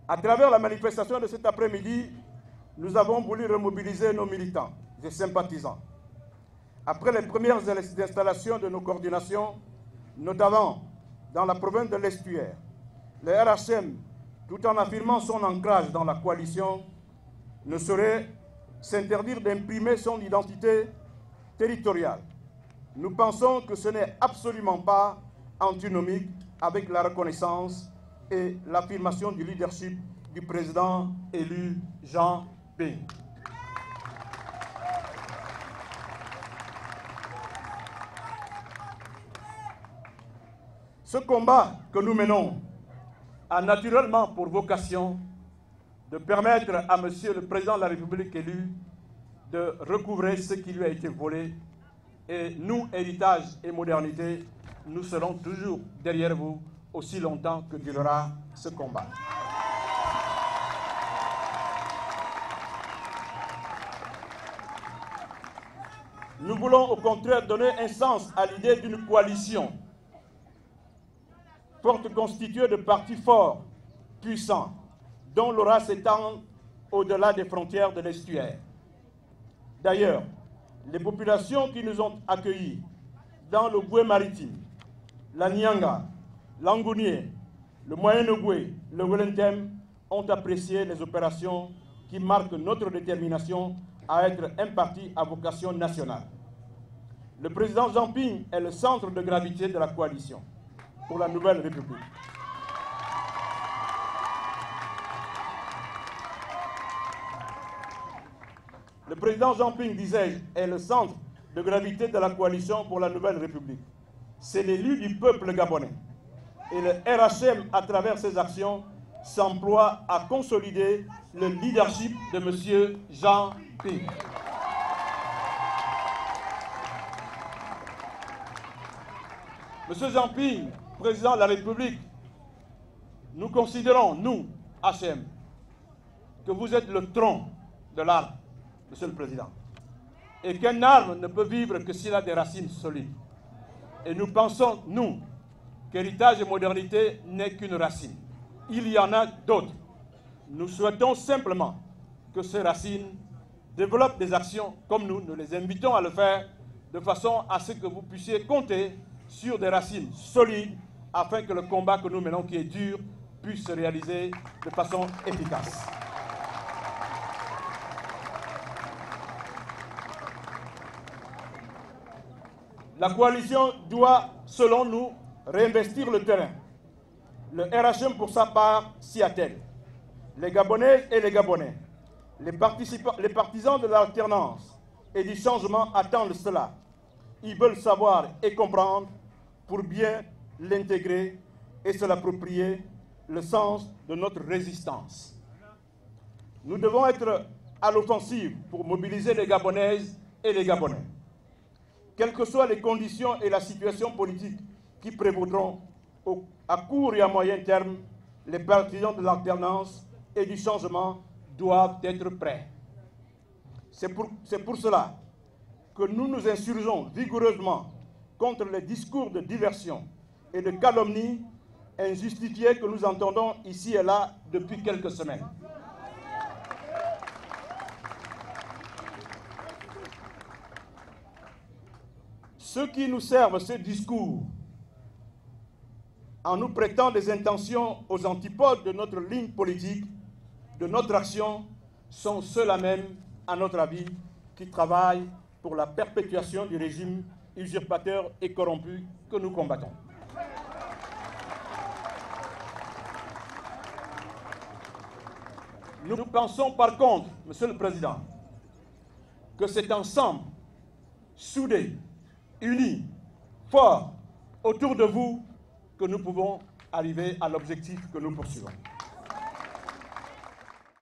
À travers la manifestation de cet après-midi, nous avons voulu remobiliser nos militants et sympathisants. Après les premières installations de nos coordinations, notamment dans la province de l'Estuaire, le RHM, tout en affirmant son ancrage dans la coalition, ne saurait s'interdire d'imprimer son identité territoriale. Nous pensons que ce n'est absolument pas antinomique avec la reconnaissance et l'affirmation du leadership du président élu Jean Ping. Ce combat que nous menons a naturellement pour vocation de permettre à Monsieur le Président de la République élu de recouvrer ce qui lui a été volé. Et nous, Héritage et Modernité, nous serons toujours derrière vous aussi longtemps que durera ce combat. Nous voulons au contraire donner un sens à l'idée d'une coalition forte constituée de partis forts, puissants, dont l'aura s'étend au-delà des frontières de l'Estuaire. D'ailleurs, les populations qui nous ont accueillis dans le Goué maritime, la Nyanga, l'Angounié, le Moyen-Ogoué, le Welentem ont apprécié les opérations qui marquent notre détermination à être un parti à vocation nationale. Le président Jean Ping est le centre de gravité de la coalition pour la nouvelle République. Le président Jean Ping, disais-je, est le centre de gravité de la coalition pour la nouvelle République. C'est l'élu du peuple gabonais. Et le RHM, à travers ses actions, s'emploie à consolider le leadership de M. Jean Ping. M. Jean Ping, président de la République, nous considérons, nous, HM, que vous êtes le tronc de l'arbre, Monsieur le Président, et qu'un arbre ne peut vivre que s'il a des racines solides. Et nous pensons, nous, qu'Héritage et Modernité n'est qu'une racine. Il y en a d'autres. Nous souhaitons simplement que ces racines développent des actions comme nous les invitons à le faire, de façon à ce que vous puissiez compter sur des racines solides afin que le combat que nous menons, qui est dur, puisse se réaliser de façon efficace. La coalition doit, selon nous, réinvestir le terrain. Le RHM, pour sa part, s'y attelle. Les Gabonaises et les Gabonais, les partisans de l'alternance et du changement attendent cela. Ils veulent savoir et comprendre pour bien l'intégrer et se l'approprier, le sens de notre résistance. Nous devons être à l'offensive pour mobiliser les Gabonaises et les Gabonais. Quelles que soient les conditions et la situation politique qui prévaudront à court et à moyen terme, les partisans de l'alternance et du changement doivent être prêts. C'est pour cela que nous nous insurgeons vigoureusement contre les discours de diversion et de calomnie injustifiés que nous entendons ici et là depuis quelques semaines. Ceux qui nous servent ce discours en nous prêtant des intentions aux antipodes de notre ligne politique, de notre action, sont ceux-là même, à notre avis, qui travaillent pour la perpétuation du régime usurpateur et corrompu que nous combattons. Nous pensons par contre, Monsieur le Président, que c'est ensemble, soudés, unis, forts, autour de vous, que nous pouvons arriver à l'objectif que nous poursuivons.